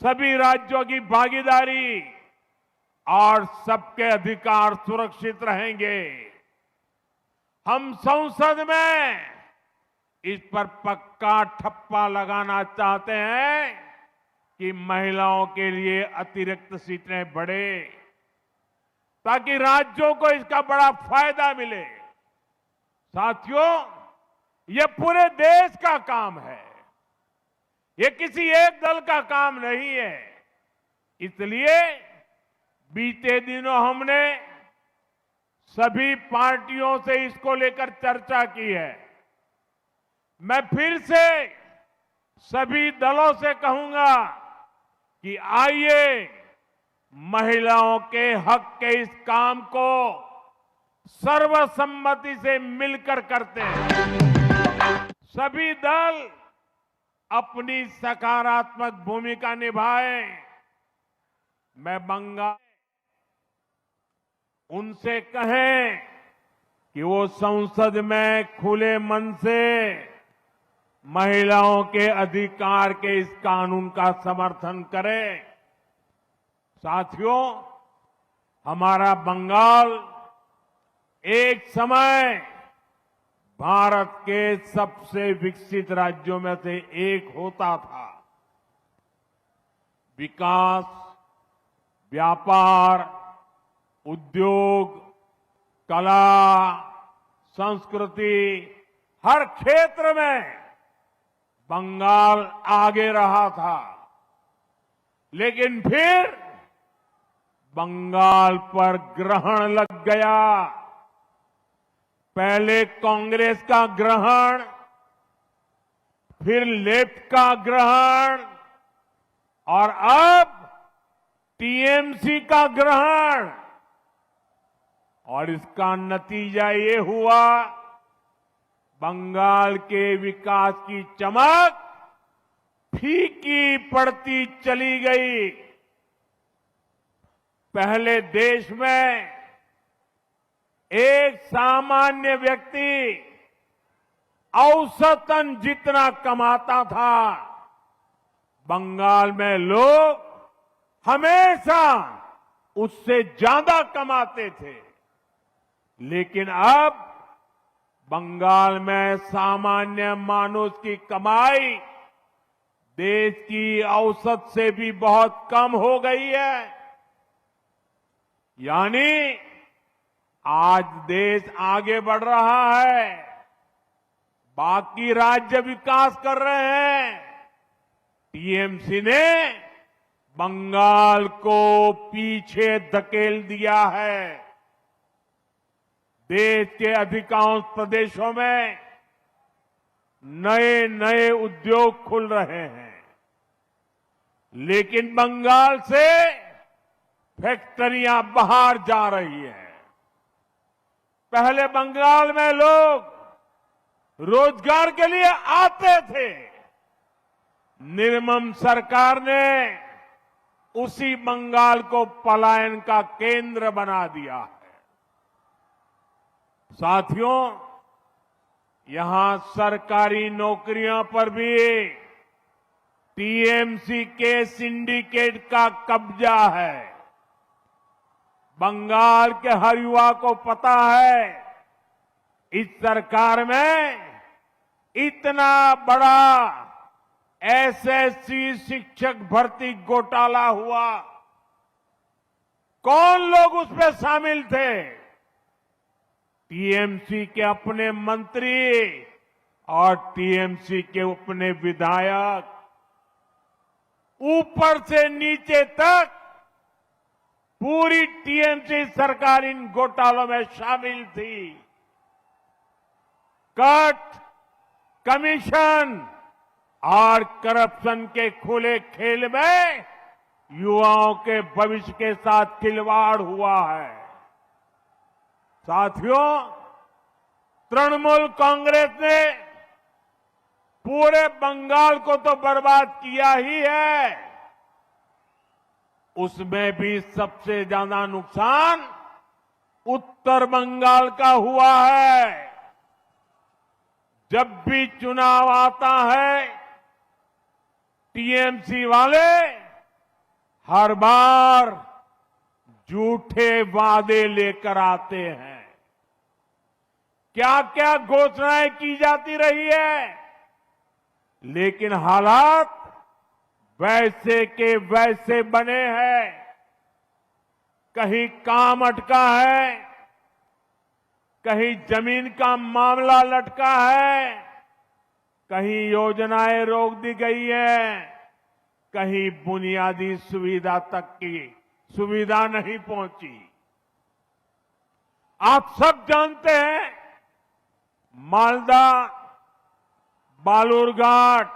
सभी राज्यों की भागीदारी और सबके अधिकार सुरक्षित रहेंगे। हम संसद में इस पर पक्का ठप्पा लगाना चाहते हैं कि महिलाओं के लिए अतिरिक्त सीटें बढ़े, ताकि राज्यों को इसका बड़ा फायदा मिले। साथियों, ये पूरे देश का काम है, ये किसी एक दल का काम नहीं है। इसलिए बीते दिनों हमने सभी पार्टियों से इसको लेकर चर्चा की है। मैं फिर से सभी दलों से कहूंगा कि आइए महिलाओं के हक के इस काम को सर्वसम्मति से मिलकर करते हैं। सभी दल अपनी सकारात्मक भूमिका निभाएं। मैं बंगाल उनसे कहें कि वो संसद में खुले मन से महिलाओं के अधिकार के इस कानून का समर्थन करें। साथियों, हमारा बंगाल एक समय भारत के सबसे विकसित राज्यों में से एक होता था। विकास, व्यापार, उद्योग, कला, संस्कृति, हर क्षेत्र में बंगाल आगे रहा था। लेकिन फिर बंगाल पर ग्रहण लग गया। पहले कांग्रेस का ग्रहण, फिर लेफ्ट का ग्रहण और अब टीएमसी का ग्रहण। और इसका नतीजा ये हुआ, बंगाल के विकास की चमक फीकी पड़ती चली गई। पहले देश में एक सामान्य व्यक्ति औसतन जितना कमाता था, बंगाल में लोग हमेशा उससे ज्यादा कमाते थे। लेकिन अब बंगाल में सामान्य मानुष की कमाई देश की औसत से भी बहुत कम हो गई है। यानी आज देश आगे बढ़ रहा है, बाकी राज्य विकास कर रहे हैं। टीएमसी ने बंगाल को पीछे धकेल दिया है। देश के अधिकांश प्रदेशों में नए नए उद्योग खुल रहे हैं, लेकिन बंगाल से फैक्ट्रियां बाहर जा रही हैं। पहले बंगाल में लोग रोजगार के लिए आते थे। निर्मम सरकार ने उसी बंगाल को पलायन का केंद्र बना दिया है। साथियों, यहां सरकारी नौकरियों पर भी टीएमसी के सिंडिकेट का कब्जा है। बंगाल के हर युवा को पता है, इस सरकार में इतना बड़ा एसएससी शिक्षक भर्ती घोटाला हुआ। कौन लोग उसमें शामिल थे? टीएमसी के अपने मंत्री और टीएमसी के अपने विधायक, ऊपर से नीचे तक पूरी टीएमसी सरकार इन घोटालों में शामिल थी। कट, कमीशन और करप्शन के खुले खेल में युवाओं के भविष्य के साथ खिलवाड़ हुआ है। साथियों, तृणमूल कांग्रेस ने पूरे बंगाल को तो बर्बाद किया ही है, उसमें भी सबसे ज्यादा नुकसान उत्तर बंगाल का हुआ है। जब भी चुनाव आता है, टीएमसी वाले हर बार झूठे वादे लेकर आते हैं। क्या क्या घोषणाएं की जाती रही है, लेकिन हालात वैसे के वैसे बने हैं। कहीं काम अटका है, कहीं जमीन का मामला लटका है, कहीं योजनाएं रोक दी गई है, कहीं बुनियादी सुविधा तक की सुविधा नहीं पहुंची। आप सब जानते हैं, मालदा, बालूरघाट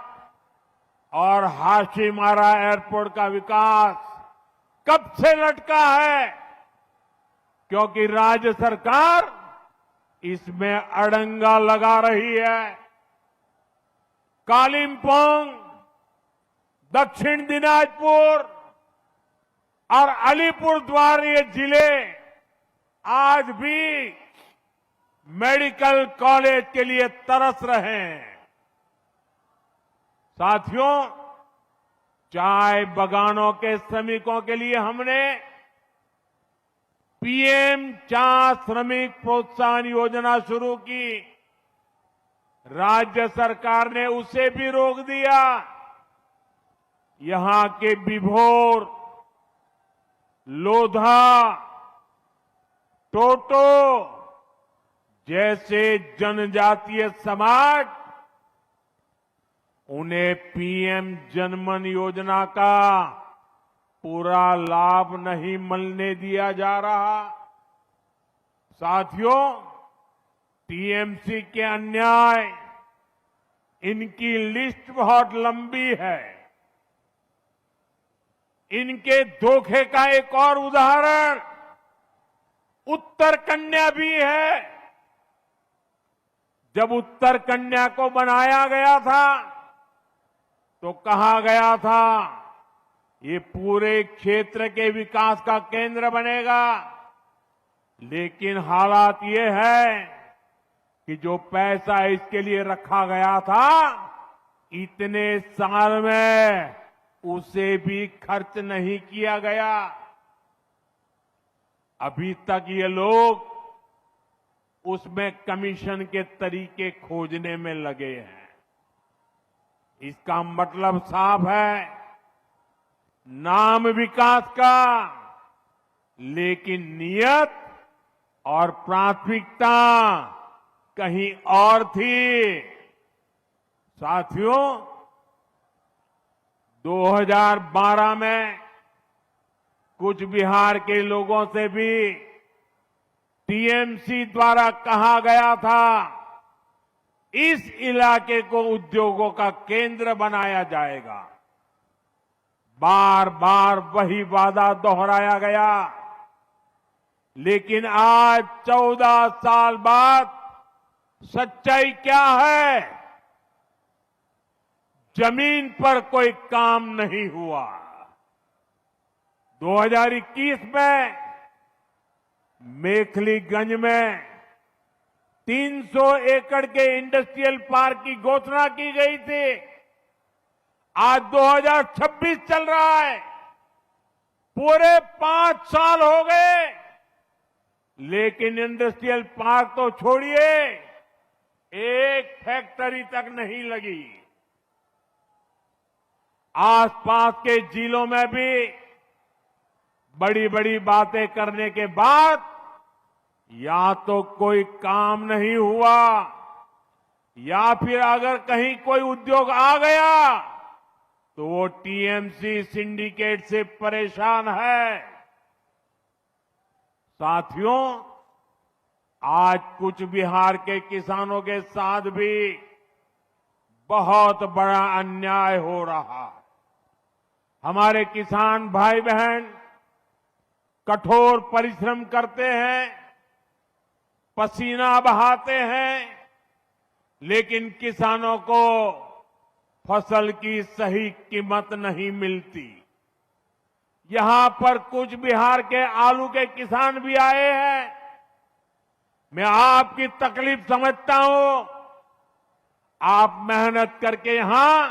और हाशीमारा एयरपोर्ट का विकास कब से लटका है, क्योंकि राज्य सरकार इसमें अड़ंगा लगा रही है। कालिंपोंग, दक्षिण दिनाजपुर और अलीपुरद्वार ये जिले आज भी मेडिकल कॉलेज के लिए तरस रहे हैं। साथियों, चाय बागानों के श्रमिकों के लिए हमने पीएम चाय श्रमिक प्रोत्साहन योजना शुरू की। राज्य सरकार ने उसे भी रोक दिया। यहां के बिभोर, लोधा, टोटो जैसे जनजातीय समाज, उन्हें पीएम जनमन योजना का पूरा लाभ नहीं मिलने दिया जा रहा। साथियों, टीएमसी के अन्याय, इनकी लिस्ट बहुत लंबी है। इनके धोखे का एक और उदाहरण उत्तर कन्या भी है। जब उत्तर कन्या को बनाया गया था तो कहा गया था ये पूरे क्षेत्र के विकास का केंद्र बनेगा, लेकिन हालात ये है कि जो पैसा इसके लिए रखा गया था, इतने साल में उसे भी खर्च नहीं किया गया। अभी तक ये लोग उसमें कमीशन के तरीके खोजने में लगे हैं। इसका मतलब साफ है, नाम विकास का, लेकिन नियत और प्राथमिकता कहीं और थी। साथियों, 2012 में कुछ बिहार के लोगों से भी टीएमसी द्वारा कहा गया था इस इलाके को उद्योगों का केंद्र बनाया जाएगा। बार बार वही वादा दोहराया गया, लेकिन आज 14 साल बाद सच्चाई क्या है? जमीन पर कोई काम नहीं हुआ। 2021 में मेखलीगंज में 300 एकड़ के इंडस्ट्रियल पार्क की घोषणा की गई थी। आज 2026 चल रहा है, पूरे 5 साल हो गए, लेकिन इंडस्ट्रियल पार्क तो छोड़िए, एक फैक्ट्री तक नहीं लगी। आसपास के जिलों में भी बड़ी बड़ी बातें करने के बाद या तो कोई काम नहीं हुआ, या फिर अगर कहीं कोई उद्योग आ गया तो वो टीएमसी सिंडिकेट से परेशान है। साथियों, आज कुछ बिहार के किसानों के साथ भी बहुत बड़ा अन्याय हो रहा है। हमारे किसान भाई बहन कठोर परिश्रम करते हैं, पसीना बहाते हैं, लेकिन किसानों को फसल की सही कीमत नहीं मिलती। यहां पर कुछ बिहार के आलू के किसान भी आए हैं। मैं आपकी तकलीफ समझता हूं। आप मेहनत करके यहां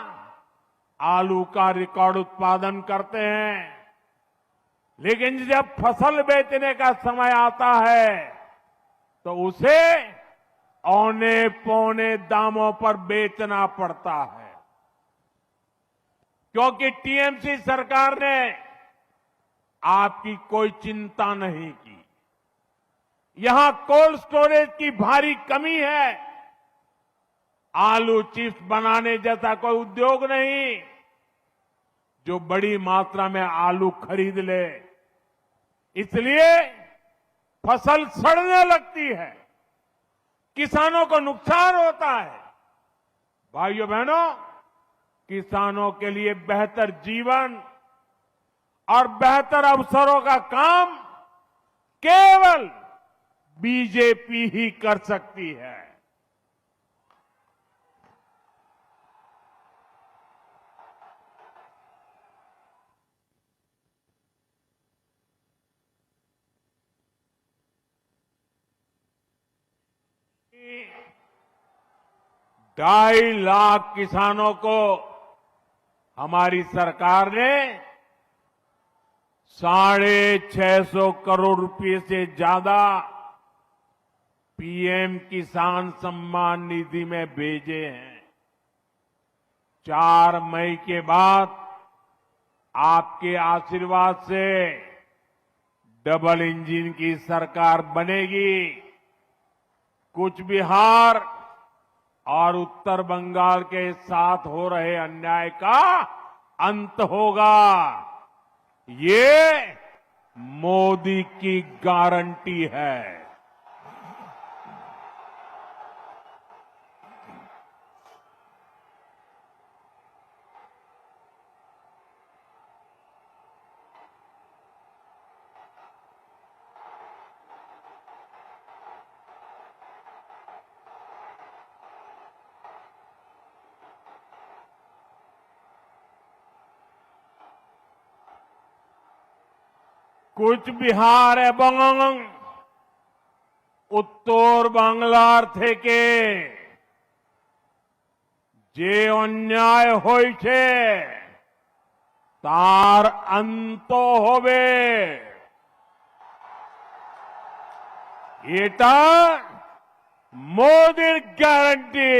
आलू का रिकॉर्ड उत्पादन करते हैं, लेकिन जब फसल बेचने का समय आता है तो उसे औने पौने दामों पर बेचना पड़ता है, क्योंकि टीएमसी सरकार ने आपकी कोई चिंता नहीं की। यहां कोल्ड स्टोरेज की भारी कमी है। आलू चिप्स बनाने जैसा कोई उद्योग नहीं जो बड़ी मात्रा में आलू खरीद ले, इसलिए फसल सड़ने लगती है, किसानों को नुकसान होता है। भाइयों बहनों, किसानों के लिए बेहतर जीवन और बेहतर अवसरों का काम केवल बीजेपी ही कर सकती है। ढाई लाख किसानों को हमारी सरकार ने 650 करोड़ रुपए से ज्यादा पीएम किसान सम्मान निधि में भेजे हैं। 4 मई के बाद आपके आशीर्वाद से डबल इंजन की सरकार बनेगी। कूच बिहार और उत्तर बंगाल के साथ हो रहे अन्याय का अंत होगा। ये मोदी की गारंटी है। कूच बिहार এবং উত্তর বাংলার থেকে যে অন্যায় হয়েছে তার অন্ত হবে। এটা মোদির গ্যারান্টি।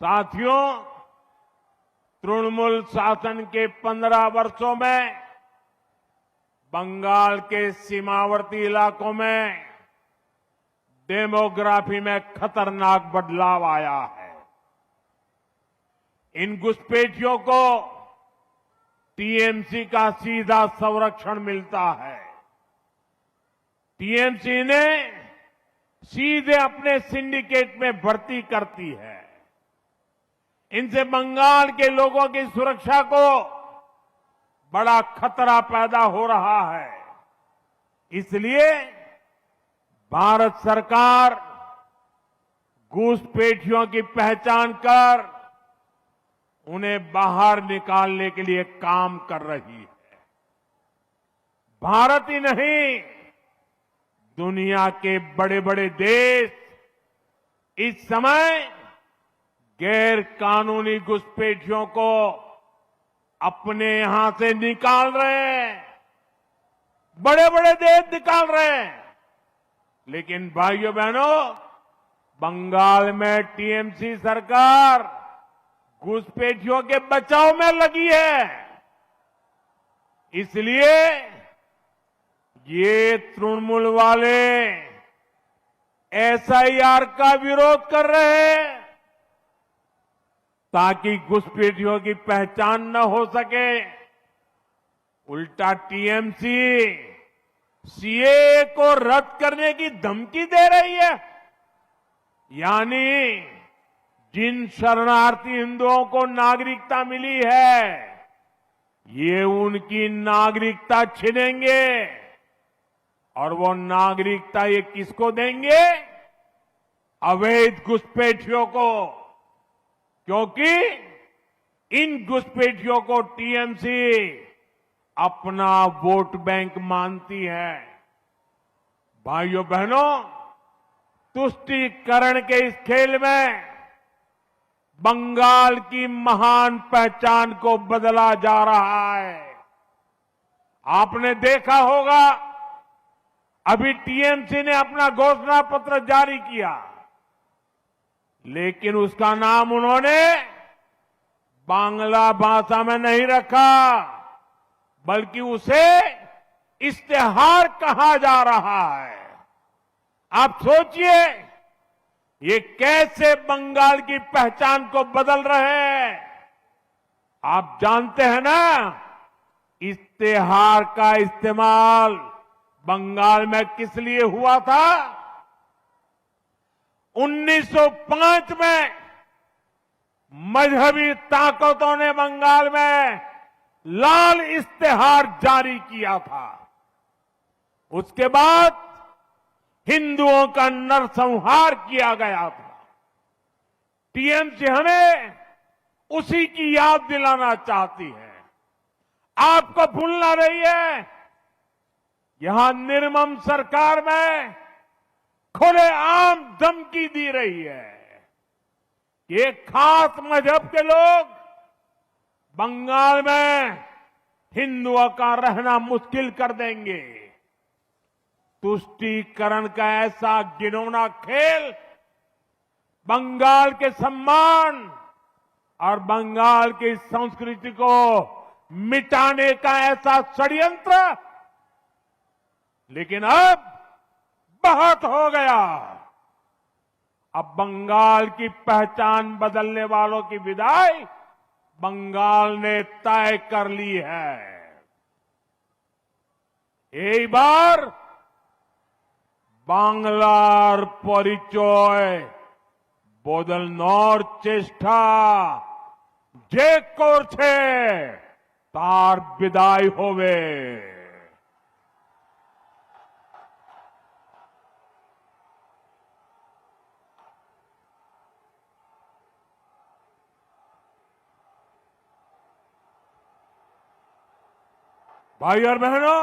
साथियों, तृणमूल शासन के 15 वर्षों में बंगाल के सीमावर्ती इलाकों में डेमोग्राफी में खतरनाक बदलाव आया है। इन घुसपैठियों को टीएमसी का सीधा संरक्षण मिलता है। टीएमसी ने सीधे अपने सिंडिकेट में भर्ती करती है। इनसे बंगाल के लोगों की सुरक्षा को बड़ा खतरा पैदा हो रहा है। इसलिए भारत सरकार घुसपैठियों की पहचान कर उन्हें बाहर निकालने के लिए काम कर रही है। भारत ही नहीं, दुनिया के बड़े बड़े देश इस समय गैर कानूनी घुसपैठियों को अपने यहां से निकाल रहे हैं। बड़े बड़े देश निकाल रहे हैं। लेकिन भाइयों बहनों, बंगाल में टीएमसी सरकार घुसपैठियों के बचाव में लगी है। इसलिए ये तृणमूल वाले एसआईआर का विरोध कर रहे हैं ताकि घुसपैठियों की पहचान न हो सके। उल्टा टीएमसी सीएए को रद्द करने की धमकी दे रही है। यानी जिन शरणार्थी हिंदुओं को नागरिकता मिली है, ये उनकी नागरिकता छीनेंगे और वो नागरिकता ये किसको देंगे? अवैध घुसपैठियों को। क्योंकि इन घुसपैठियों को टीएमसी अपना वोट बैंक मानती है। भाइयों बहनों, तुष्टीकरण के इस खेल में बंगाल की महान पहचान को बदला जा रहा है। आपने देखा होगा, अभी टीएमसी ने अपना घोषणा पत्र जारी किया, लेकिन उसका नाम उन्होंने बांग्ला भाषा में नहीं रखा, बल्कि उसे इश्तेहार कहा जा रहा है। आप सोचिए, ये कैसे बंगाल की पहचान को बदल रहे हैं। आप जानते हैं ना, इश्तेहार का इस्तेमाल बंगाल में किस लिए हुआ था? 1905 में मजहबी ताकतों ने बंगाल में लाल इश्तेहार जारी किया था। उसके बाद हिंदुओं का नरसंहार किया गया था। टीएमसी हमें उसी की याद दिलाना चाहती है। आपको भूलना रही है, यहां निर्मम सरकार में खुलेआम धमकी दी रही है कि एक खास मजहब के लोग बंगाल में हिंदुओं का रहना मुश्किल कर देंगे। तुष्टीकरण का ऐसा घिनौना खेल बंगाल के सम्मान और बंगाल की संस्कृति को मिटाने का ऐसा षड्यंत्र, लेकिन अब बहुत हो गया। अब बंगाल की पहचान बदलने वालों की विदाई बंगाल ने तय कर ली है। এইবার বাংলার পরিচয় বদলানোর চেষ্টা যে করছে তার বিদায় হবে। भाई और बहनों,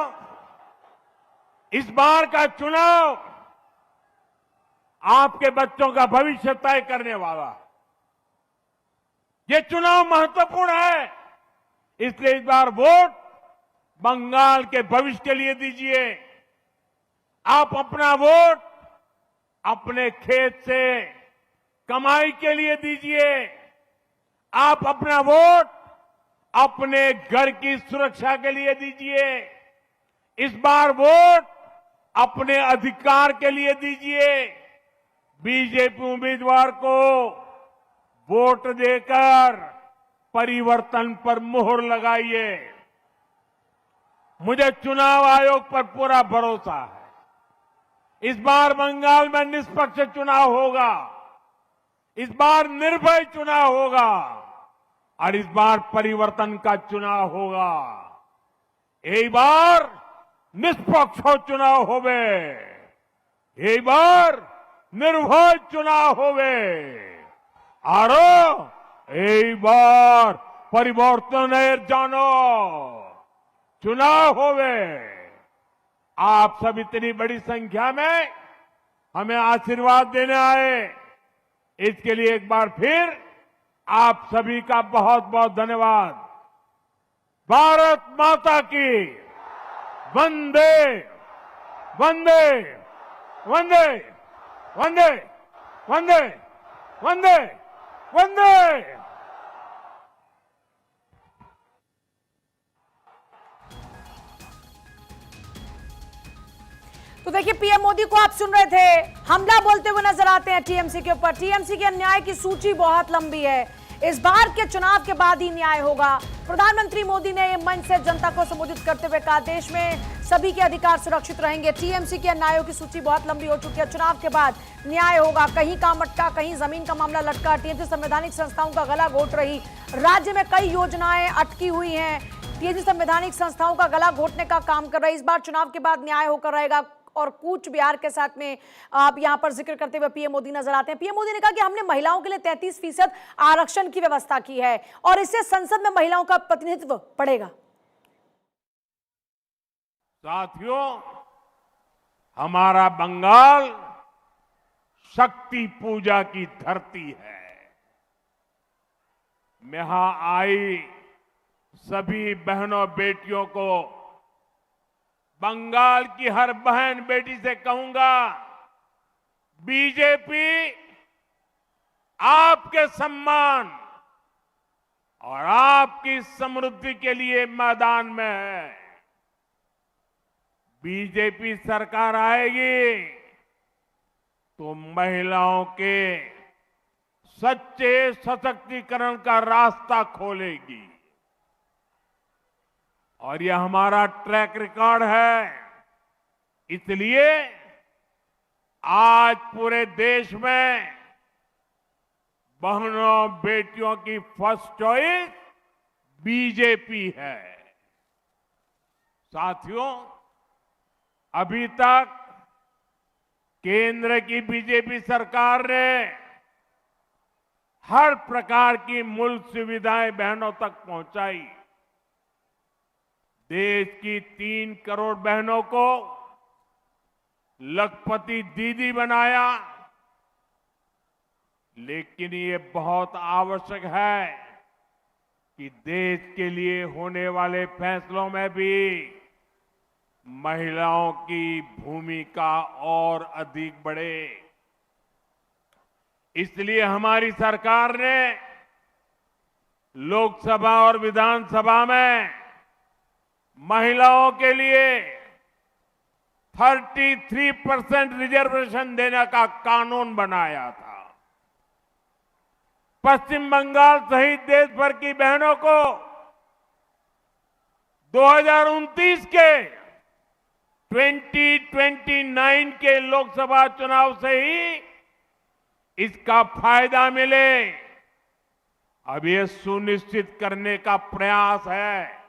इस बार का चुनाव आपके बच्चों का भविष्य तय करने वाला है। ये चुनाव महत्वपूर्ण है, इसलिए इस बार वोट बंगाल के भविष्य के लिए दीजिए। आप अपना वोट अपने खेत से कमाई के लिए दीजिए। आप अपना वोट अपने घर की सुरक्षा के लिए दीजिए। इस बार वोट अपने अधिकार के लिए दीजिए। बीजेपी उम्मीदवार को वोट देकर परिवर्तन पर मोहर लगाइए। मुझे चुनाव आयोग पर पूरा भरोसा है। इस बार बंगाल में निष्पक्ष चुनाव होगा, इस बार निर्भय चुनाव होगा और इस बार परिवर्तन का चुनाव होगा। एक बार निष्पक्ष चुनाव होवे, एक बार निर्भय चुनाव होवे और एक बार परिवर्तन जानो चुनाव होवे। आप सब इतनी बड़ी संख्या में हमें आशीर्वाद देने आए, इसके लिए एक बार फिर आप सभी का बहुत बहुत धन्यवाद। भारत माता की वंदे वंदे वंदे वंदे वंदे वंदे वंदे। तो देखिए, पीएम मोदी को आप सुन रहे थे, हमला बोलते हुए नजर आते हैं टीएमसी के ऊपर। टीएमसी के अन्याय की सूची बहुत लंबी है। इस बार के चुनाव के बाद ही न्याय होगा। प्रधानमंत्री मोदी ने मंच से जनता को संबोधित करते हुए कहा, देश में सभी के अधिकार सुरक्षित रहेंगे। टीएमसी के अन्यायों की सूची बहुत लंबी हो चुकी है। चुनाव के बाद न्याय होगा। कहीं काम अटका, कहीं जमीन का मामला लटका। टीएमसी संवैधानिक संस्थाओं का गला घोट रही। राज्य में कई योजनाएं अटकी हुई हैं। टीएमसी संवैधानिक संस्थाओं का गला घोटने का काम कर रही है। इस बार चुनाव के बाद न्याय होकर रहेगा। और कूच बिहार के साथ में आप यहां पर जिक्र करते हुए पीएम मोदी नजर आते हैं। पीएम मोदी ने कहा कि हमने महिलाओं के लिए 33% आरक्षण की व्यवस्था की है और इससे संसद में महिलाओं का प्रतिनिधित्व बढ़ेगा। साथियों, हमारा बंगाल शक्ति पूजा की धरती है। यहाँ आई सभी बहनों बेटियों को, बंगाल की हर बहन बेटी से कहूंगा, बीजेपी आपके सम्मान और आपकी समृद्धि के लिए मैदान में है। बीजेपी सरकार आएगी तो महिलाओं के सच्चे सशक्तिकरण का रास्ता खोलेगी और यह हमारा ट्रैक रिकॉर्ड है। इसलिए आज पूरे देश में बहनों बेटियों की फर्स्ट चॉइस बीजेपी है। साथियों, अभी तक केंद्र की बीजेपी सरकार ने हर प्रकार की मूल सुविधाएं बहनों तक पहुंचाई। देश की 3 करोड़ बहनों को लखपति दीदी बनाया, लेकिन ये बहुत आवश्यक है कि देश के लिए होने वाले फैसलों में भी महिलाओं की भूमिका और अधिक बढ़े। इसलिए हमारी सरकार ने लोकसभा और विधानसभा में महिलाओं के लिए 33% रिजर्वेशन देने का कानून बनाया था। पश्चिम बंगाल सहित देश भर की बहनों को 2029 के 2029 के लोकसभा चुनाव से ही इसका फायदा मिले, अब ये सुनिश्चित करने का प्रयास है।